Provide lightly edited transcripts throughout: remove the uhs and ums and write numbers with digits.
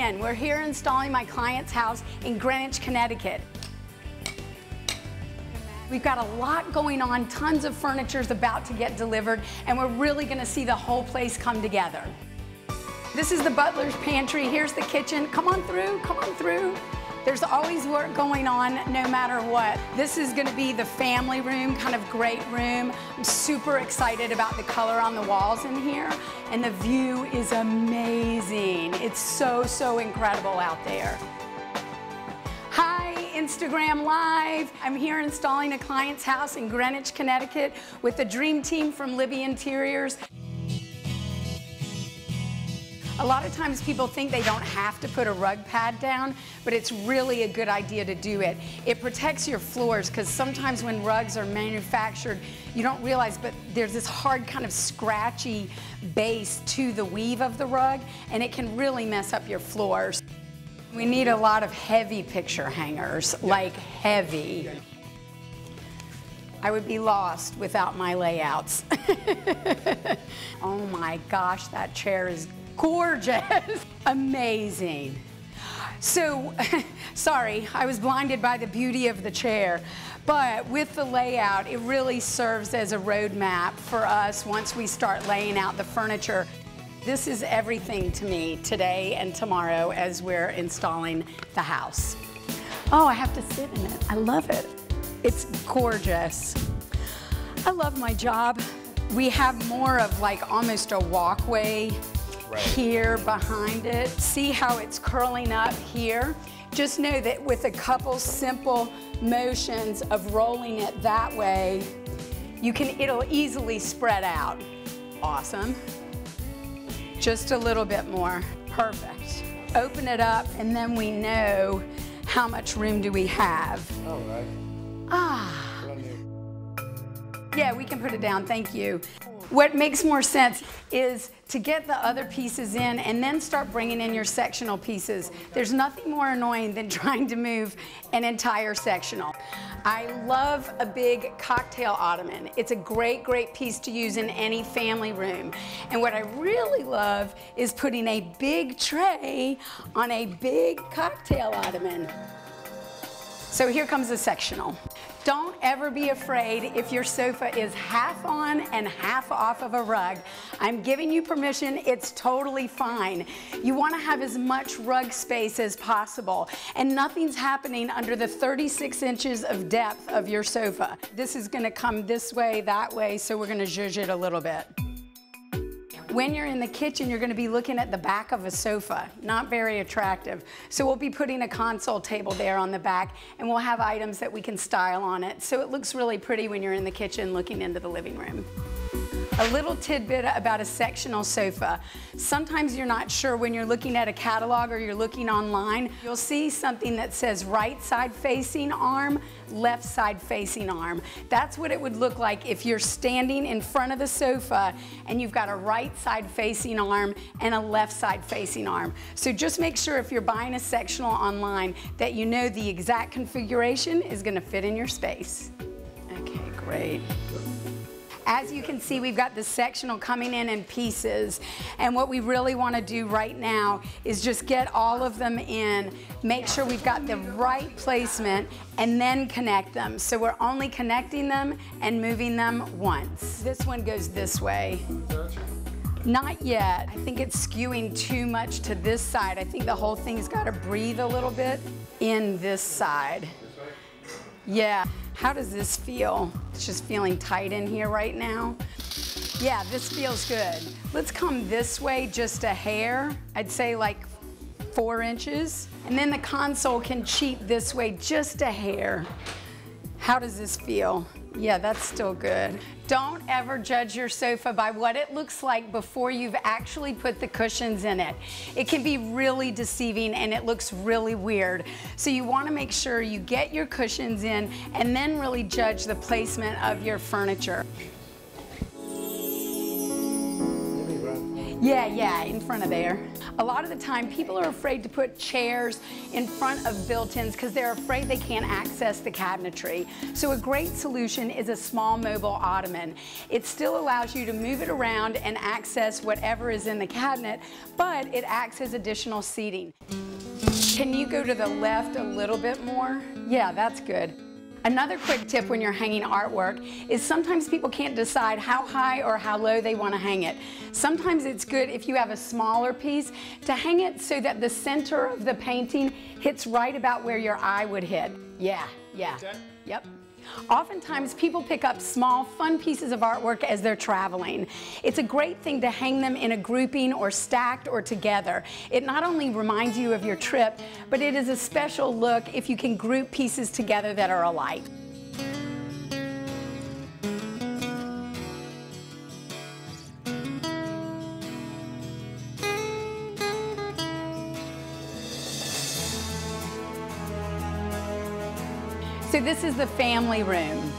Brian. We're here installing my client's house in Greenwich, Connecticut. We've got a lot going on, tons of furniture is about to get delivered, and we're really gonna see the whole place come together. This is the butler's pantry. Here's the kitchen. Come on through, come on through. There's always work going on no matter what. This is gonna be the family room, kind of great room. I'm super excited about the color on the walls in here, and the view is amazing. It's so, so incredible out there. Hi, Instagram Live. I'm here installing a client's house in Greenwich, Connecticut with the dream team from Libby Interiors. A lot of times people think they don't have to put a rug pad down, but it's really a good idea to do it. It protects your floors because sometimes when rugs are manufactured, you don't realize, but there's this hard kind of scratchy base to the weave of the rug, and it can really mess up your floors. We need a lot of heavy picture hangers, like heavy. I would be lost without my layouts. Oh my gosh, that chair is gorgeous. Amazing. So, sorry, I was blinded by the beauty of the chair, but with the layout, it really serves as a roadmap for us once we start laying out the furniture. This is everything to me today and tomorrow as we're installing the house. Oh, I have to sit in it. I love it. It's gorgeous. I love my job. We have more of like almost a walkway here behind it. See how it's curling up here? Just know that with a couple simple motions of rolling it that way, it'll easily spread out. Awesome. Just a little bit more. Perfect. Open it up and then we know how much room do we have. All right. Ah. Yeah, we can put it down, thank you. What makes more sense is to get the other pieces in and then start bringing in your sectional pieces. There's nothing more annoying than trying to move an entire sectional. I love a big cocktail ottoman. It's a great, great piece to use in any family room. And what I really love is putting a big tray on a big cocktail ottoman. So here comes the sectional. Don't ever be afraid if your sofa is half on and half off of a rug. I'm giving you permission, it's totally fine. You want to have as much rug space as possible, and nothing's happening under the 36 inches of depth of your sofa. This is going to come this way, that way, so we're going to zhuzh it a little bit. When you're in the kitchen, you're going to be looking at the back of a sofa. Not very attractive. So we'll be putting a console table there on the back, and we'll have items that we can style on it. So it looks really pretty when you're in the kitchen looking into the living room. A little tidbit about a sectional sofa. Sometimes you're not sure when you're looking at a catalog or you're looking online. You'll see something that says right side facing arm, left side facing arm. That's what it would look like if you're standing in front of the sofa and you've got a right side facing arm and a left side facing arm. So just make sure if you're buying a sectional online that you know the exact configuration is going to fit in your space. Okay, great. As you can see, we've got the sectional coming in pieces, and what we really want to do right now is just get all of them in, make sure we've got the right placement, and then connect them. So we're only connecting them and moving them once. This one goes this way. Not yet. I think it's skewing too much to this side. I think the whole thing's got to breathe a little bit in this side. Yeah. How does this feel? It's just feeling tight in here right now. Yeah, this feels good. Let's come this way just a hair. I'd say like 4 inches. And then the console can cheat this way just a hair. How does this feel? Yeah, that's still good. Don't ever judge your sofa by what it looks like before you've actually put the cushions in it. It can be really deceiving and it looks really weird. So you want to make sure you get your cushions in and then really judge the placement of your furniture. Yeah, in front of there. A lot of the time, people are afraid to put chairs in front of built-ins because they're afraid they can't access the cabinetry. So a great solution is a small mobile ottoman. It still allows you to move it around and access whatever is in the cabinet, but it acts as additional seating. Can you go to the left a little bit more? Yeah, that's good. Another quick tip when you're hanging artwork is sometimes people can't decide how high or how low they want to hang it. Sometimes it's good if you have a smaller piece to hang it so that the center of the painting hits right about where your eye would hit. Yeah. Yep. Oftentimes people pick up small, fun pieces of artwork as they're traveling. It's a great thing to hang them in a grouping or stacked or together. It not only reminds you of your trip, but it is a special look if you can group pieces together that are alike. So this is the family room.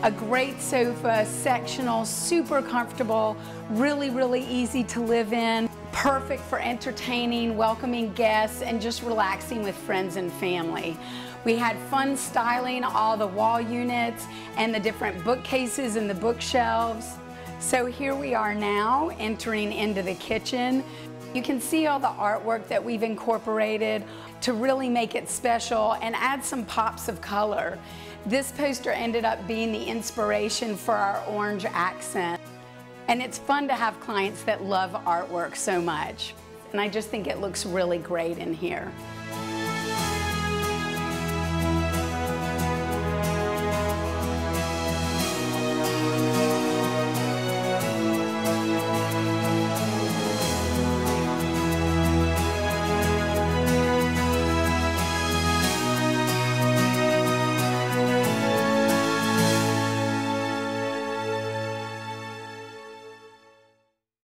A great sofa, sectional, super comfortable, really easy to live in, perfect for entertaining, welcoming guests, and just relaxing with friends and family. We had fun styling all the wall units and the different bookcases and the bookshelves. So here we are now entering into the kitchen. You can see all the artwork that we've incorporated to really make it special and add some pops of color. This poster ended up being the inspiration for our orange accent. And it's fun to have clients that love artwork so much. And I just think it looks really great in here.